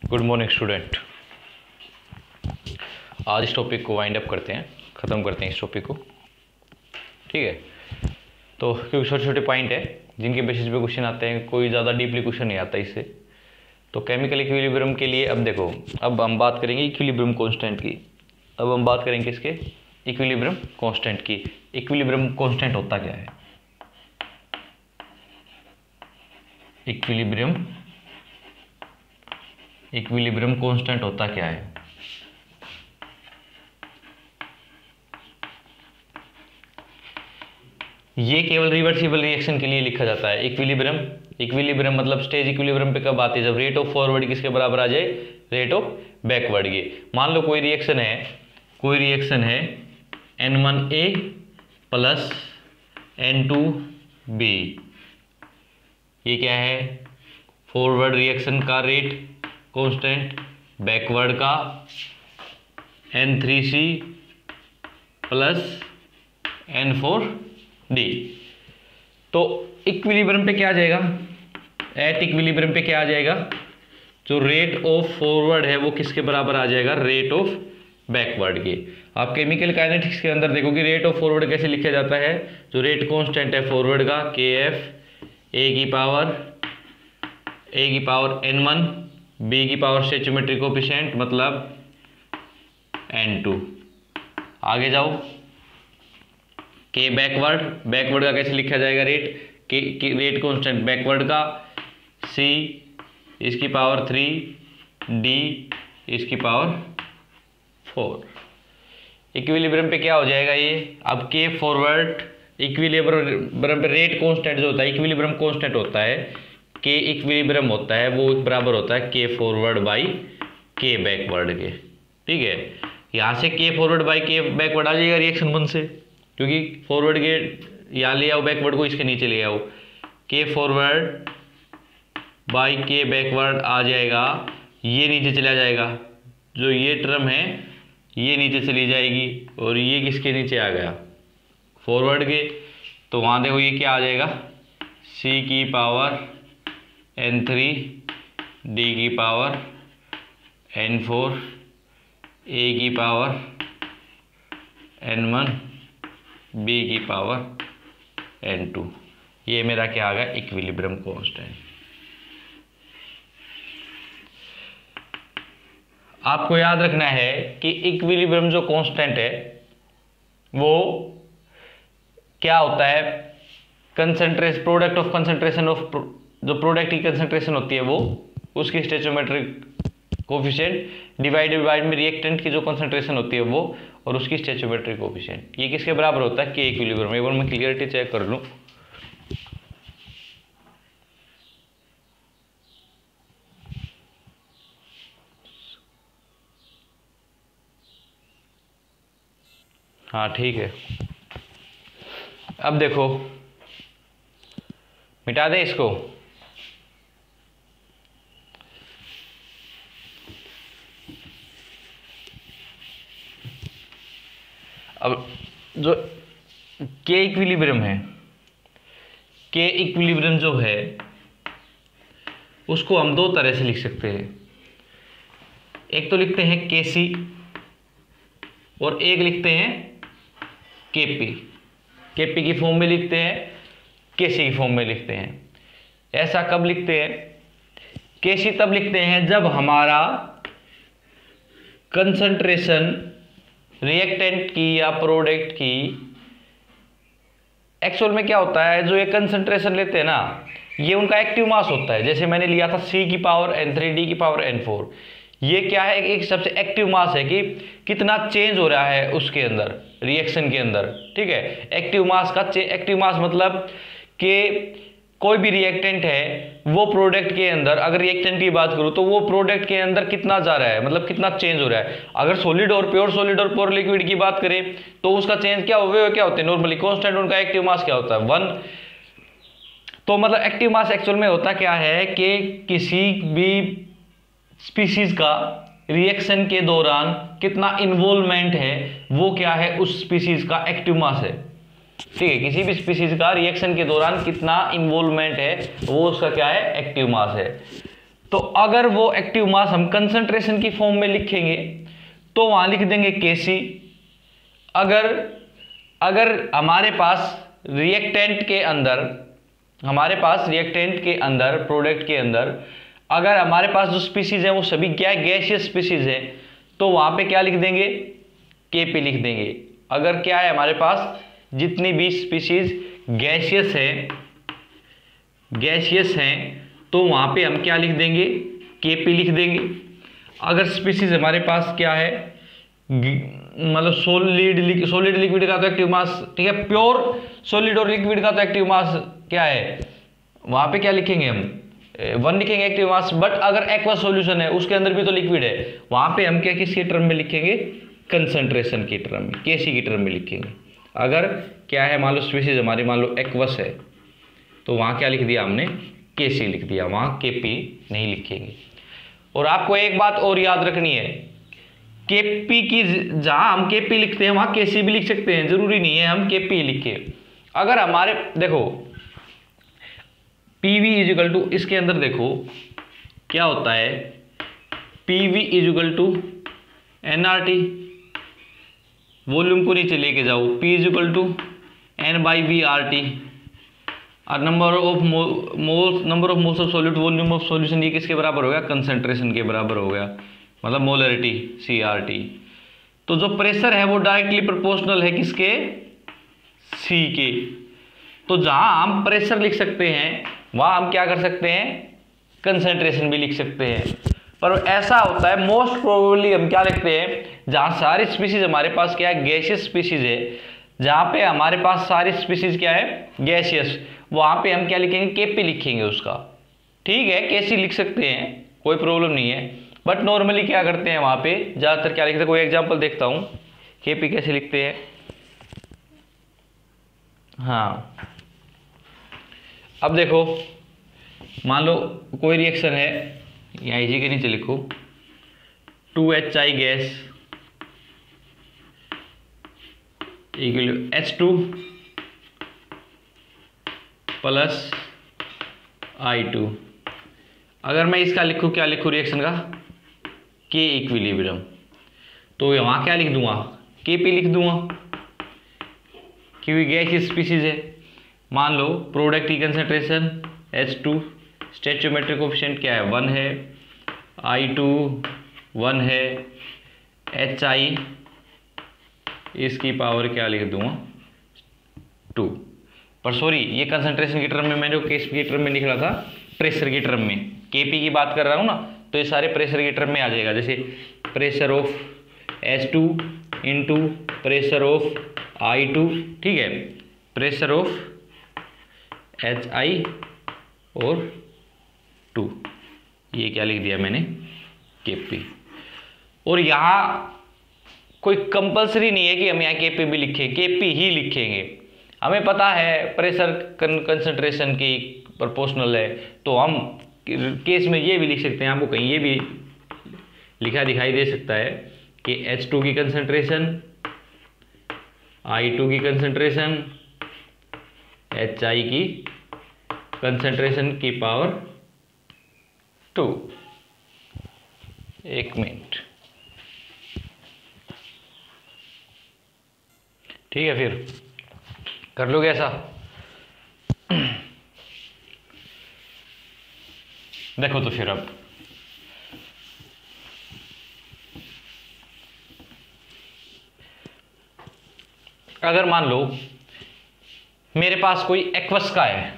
Good morning student. आज इस topic को वाइंड अप करते हैं, ख़त्म करते हैं इस टॉपिक को। ठीक है, तो क्योंकि छोटे छोटे पॉइंट है जिनके बेसिस पे क्वेश्चन आते हैं, कोई ज़्यादा डीपली क्वेश्चन नहीं आता इससे। तो केमिकल इक्विलिब्रियम के लिए अब देखो, अब हम बात करेंगे इक्विलिब्रियम कांस्टेंट की। अब हम बात करेंगे किसके? इक्विलिब्रियम कांस्टेंट की। इक्विलिब्रियम कांस्टेंट होता क्या है? इक्विलिब्रियम कांस्टेंट होता क्या है? ये केवल रिवर्सिबल रिएक्शन के लिए लिखा जाता है। इक्विलिब्रियम मतलब स्टेज इक्विलिब्रियम पे कब आती है? जब रेट ऑफ फॉरवर्ड किसके बराबर आ जाए? रेट ऑफ बैकवर्ड के। मान लो कोई रिएक्शन है N1A प्लस N2B। ये क्या है? फॉरवर्ड रिएक्शन का रेट कांस्टेंट, बैकवर्ड का N3C प्लस N4D। तो इक्विलिब्रियम पे क्या आ जाएगा? एट इक्विलिब्रियम पे क्या आ जाएगा? जो रेट ऑफ फॉरवर्ड है वो किसके बराबर आ जाएगा? रेट ऑफ बैकवर्ड के। आप केमिकल काइनेटिक्स के अंदर देखोगे रेट ऑफ फॉरवर्ड कैसे लिखा जाता है। जो रेट कांस्टेंट है फॉरवर्ड का KF A की पावर N1 B की पावर स्टोइचियोमेट्रिक कोएफिशिएंट मतलब N2। आगे जाओ, K बैकवर्ड का कैसे लिखा जाएगा? रेट कांस्टेंट बैकवर्ड का C इसकी पावर 3 D इसकी पावर 4। इक्विलिब्रियम पे क्या हो जाएगा ये? अब K फॉरवर्ड इक्विलिब्रियम पे रेट कांस्टेंट जो होता है, इक्विलिब्रियम कांस्टेंट होता है, K इक्विलिब्रियम होता है, वो बराबर होता है K forward by K backward के। ठीक है, यहाँ से K forward by K backward आ जाएगा रिएक्शन 1 से, क्योंकि फॉरवर्ड के यहाँ ले आओ, बैकवर्ड को इसके नीचे ले आओ। K forward by K backward आ जाएगा, ये नीचे चला जाएगा, जो ये टर्म है ये नीचे चली जाएगी, और ये किसके नीचे आ गया? फॉरवर्ड के। तो वहाँ देखो ये क्या आ जाएगा? C की पावर N3 D की पावर N4 A की पावर N1 B की पावर N2। ये मेरा क्या आ गया? Equilibrium constant. आपको याद रखना है कि इक्विलिब्रियम जो कांस्टेंट है वो क्या होता है? प्रोडक्ट ऑफ कंसंट्रेशन ऑफ, जो प्रोडक्ट की कंसंट्रेशन होती है वो उसकी स्टोइचियोमेट्रिक कोएफिशिएंट डिवाइडेड बाय में रिएक्टेंट की जो कंसंट्रेशन होती है वो और उसकी स्टोइचियोमेट्रिक कोएफिशिएंट। ये किसके बराबर होता है? K equilibrium. एक बार मैं क्लियरिटी चेक कर लूं। हाँ ठीक है, अब देखो मिटा दे इसको। अब जो K इक्विलिब्रियम है, K इक्विलिब्रियम जो है उसको हम दो तरह से लिख सकते हैं। एक तो लिखते हैं KC और एक लिखते हैं KP। KP की फॉर्म में लिखते हैं, KC की फॉर्म में लिखते हैं। ऐसा कब लिखते हैं? KC तब लिखते हैं जब हमारा कंसंट्रेशन रिएक्टेंट की या प्रोडक्ट की, एक्चुअल में क्या होता है, जो ये कंसंट्रेशन लेते हैं ना, ये उनका एक्टिव मास होता है। जैसे मैंने लिया था C की पावर N3 D की पावर N4। ये क्या है? एक सबसे एक्टिव मास है कि कितना चेंज हो रहा है उसके अंदर, रिएक्शन के अंदर। ठीक है, एक्टिव मास मतलब कि कोई भी रिएक्टेंट है वो प्रोडक्ट के अंदर, अगर रिएक्टेंट की बात करूं तो वो प्रोडक्ट के अंदर कितना जा रहा है, मतलब कितना चेंज हो रहा है। अगर सॉलिड और प्योर लिक्विड की बात करें तो उसका चेंज क्या होते हैं? नॉर्मली कांस्टेंट उनका एक्टिव मास क्या होता है? 1। तो मतलब एक्टिव मास एक्चुअल में होता क्या है कि किसी भी स्पीशीज का रिएक्शन के दौरान कितना इन्वॉल्वमेंट है वो क्या है? उस स्पीशीज का एक्टिव मास है। ठीक है, किसी भी स्पीशीज का रिएक्शन के दौरान कितना इन्वॉल्वमेंट है वो उसका क्या है? एक्टिव मास है। तो अगर वो एक्टिव मास हम कंसंट्रेशन की फॉर्म में लिखेंगे तो वहां लिख देंगे Kc। अगर अगर हमारे पास रिएक्टेंट के अंदर प्रोडक्ट के अंदर अगर हमारे पास जो स्पीसीज है वो सभी क्या गैसियस स्पीसीज है, तो वहां पे क्या लिख देंगे, Kp लिख देंगे। अगर क्या है हमारे पास जितनी भी स्पीसीज गैसियस हैं तो वहां पे हम क्या लिख देंगे, Kp लिख देंगे। अगर स्पीसीज हमारे पास क्या है, मतलब सॉलिड लिक्विड का तो एक्टिव मास, ठीक है, प्योर सॉलिड और लिक्विड का तो एक्टिव मास क्या है, वहां पे क्या लिखेंगे हम 1 लिखेंगे एक्टिव मास। बट अगर एक्वा सॉल्यूशन है उसके अंदर भी तो लिक्विड है, वहां पे हम क्या किसके टर्म में लिखेंगे, कंसंट्रेशन की टर्म में, Kc की टर्म में लिखेंगे। अगर क्या है मान लो स्पीसीज हमारी मान लो एक्वस है तो वहां क्या लिख दिया हमने, Kc लिख दिया, वहां Kp नहीं लिखेंगे। और आपको एक बात और याद रखनी है, Kp की जहां हम Kp लिखते हैं वहां Kc भी लिख सकते हैं, जरूरी नहीं है हम Kp लिखे। अगर हमारे देखो PV इजिकल टू, इसके अंदर देखो क्या होता है, PV is equal to nRT, volume को नीचे लेके जाओ, P इजिकल टू N/V/RT और number of moles of solute, volume of solution, ये किसके बराबर हो गया, कंसंट्रेशन के बराबर हो गया, मतलब मोलरिटी CRT। तो जो प्रेशर है वो डायरेक्टली प्रोपोर्शनल है किसके, C के। तो जहां हम प्रेशर लिख सकते हैं वहां हम क्या कर सकते हैं, कंसंट्रेशन भी लिख सकते हैं। पर ऐसा होता है मोस्ट प्रोबेबली हम क्या लिखते हैं, जहां सारी स्पीसीज हमारे पास क्या है, गैसियस स्पीसीज है, जहां पे हमारे पास सारी स्पीसीज क्या है, गैसियस, वहां पे हम क्या लिखेंगे, Kp लिखेंगे उसका। ठीक है, Kc लिख सकते हैं, कोई प्रॉब्लम नहीं है। बट नॉर्मली क्या करते हैं वहां पे ज्यादातर क्या लिखते हैं, कोई एग्जांपल देखता हूं Kp कैसे लिखते हैं। हाँ, अब देखो मान लो कोई रिएक्शन है, यहाँ इजी के नीचे लिखो 2HI gas equal H2 plus I2। अगर मैं इसका लिखूं, क्या लिखूं रिएक्शन का, K इक्विलिब्रियम, तो वहां क्या लिख दूंगा, Kp लिख दूंगा, क्योंकि गैस की स्पीसीज है। मान लो प्रोडक्ट की कंसंट्रेशन H2, स्टोइचियोमेट्रिक कोएफिशिएंट क्या है, 1 है, I2 1 है, HI इसकी पावर क्या लिख दूंगा 2। पर सॉरी, ये कंसंट्रेशन की टर्म में, मैंने केस की टर्म में लिख रहा था, प्रेशर की टर्म में, Kp की बात कर रहा हूँ ना, तो ये सारे प्रेशर की टर्म में आ जाएगा। जैसे pressure of H2 into pressure of I2, ठीक है, प्रेशर ऑफ HI और 2, ये क्या लिख दिया मैंने, Kp। और यहाँ कोई कंपलसरी नहीं है कि हम यहाँ Kp भी लिखें, Kp ही लिखेंगे। हमें पता है प्रेशर कंसंट्रेशन की प्रोपोर्शनल है, तो हम केस में ये भी लिख सकते हैं, आपको कहीं ये भी लिखा दिखाई दे सकता है कि H2 की कंसंट्रेशन, I2 की कंसंट्रेशन, HI की कंसंट्रेशन की पावर 2। एक मिनट, ठीक है, फिर कर लोगे ऐसा। देखो तो फिर अब अगर मान लो मेरे पास कोई एक्वस का है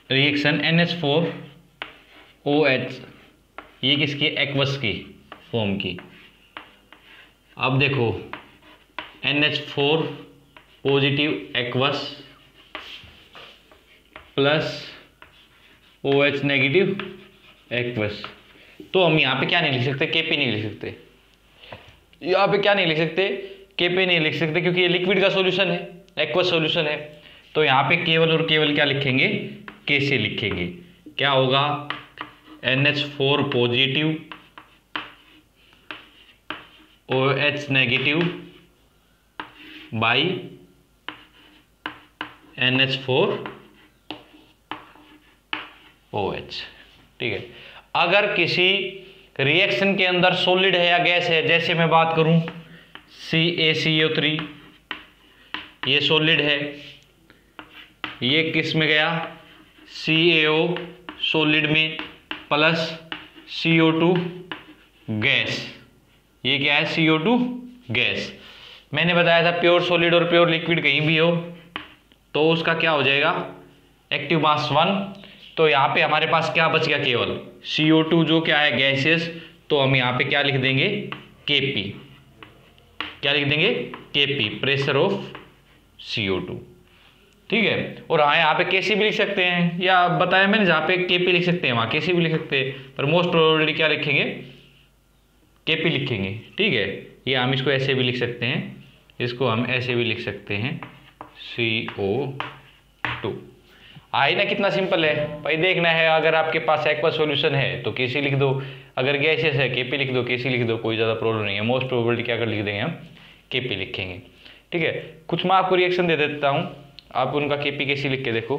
रिएक्शन NH4OH, ये किसकी, एक्वस की फॉर्म की। अब देखो NH4 positive aqueous plus OH negative aqueous, तो हम यहाँ पे क्या नहीं लिख सकते, Kp नहीं लिख सकते, यहाँ पे क्या नहीं लिख सकते, Kp नहीं लिख सकते, क्योंकि ये लिक्विड का सॉल्यूशन है, एक्वस सॉल्यूशन है। तो यहाँ पे केवल और केवल क्या लिखेंगे, Kc लिखेंगे। क्या होगा, NH4 positive OH negative by NH4 OH। ठीक है, अगर किसी रिएक्शन के अंदर सॉलिड है या गैस है, जैसे मैं बात करूं CaCO3, ये सॉलिड है, ये किस में गया CaO सॉलिड में प्लस CO2 गैस, ये क्या है CO2 गैस। मैंने बताया था प्योर सॉलिड और प्योर लिक्विड कहीं भी हो तो उसका क्या हो जाएगा एक्टिव मास 1। तो यहाँ पे हमारे पास क्या बच गया केवल CO2 जो क्या है गैसियस, तो हम यहाँ पे क्या लिख देंगे Kp, क्या लिख देंगे Kp प्रेशर ऑफ CO2। ठीक है, और हाँ यहाँ पे Kc भी लिख सकते हैं, या बताया मैंने जहाँ पे Kp लिख सकते हैं वहाँ Kc भी लिख सकते हैं, पर मोस्ट प्रोबेबली क्या लिखेंगे Kp लिखेंगे। ठीक है, ये हम इसको ऐसे भी लिख सकते हैं, इसको हम ऐसे भी लिख सकते हैं CO2। आई ना कितना सिंपल है भाई, देखना है अगर आपके पास एक्वा सॉल्यूशन है तो Kc लिख दो, अगर गैसेस है Kp लिख दो, Kc लिख दो, कोई ज़्यादा प्रॉब्लम नहीं है। मोस्ट प्रोबेबली क्या कर लिख देंगे हम Kp लिखेंगे। ठीक है, कुछ मैं आपको रिएक्शन दे देता हूँ, आप उनका Kp Kc लिख के देखो।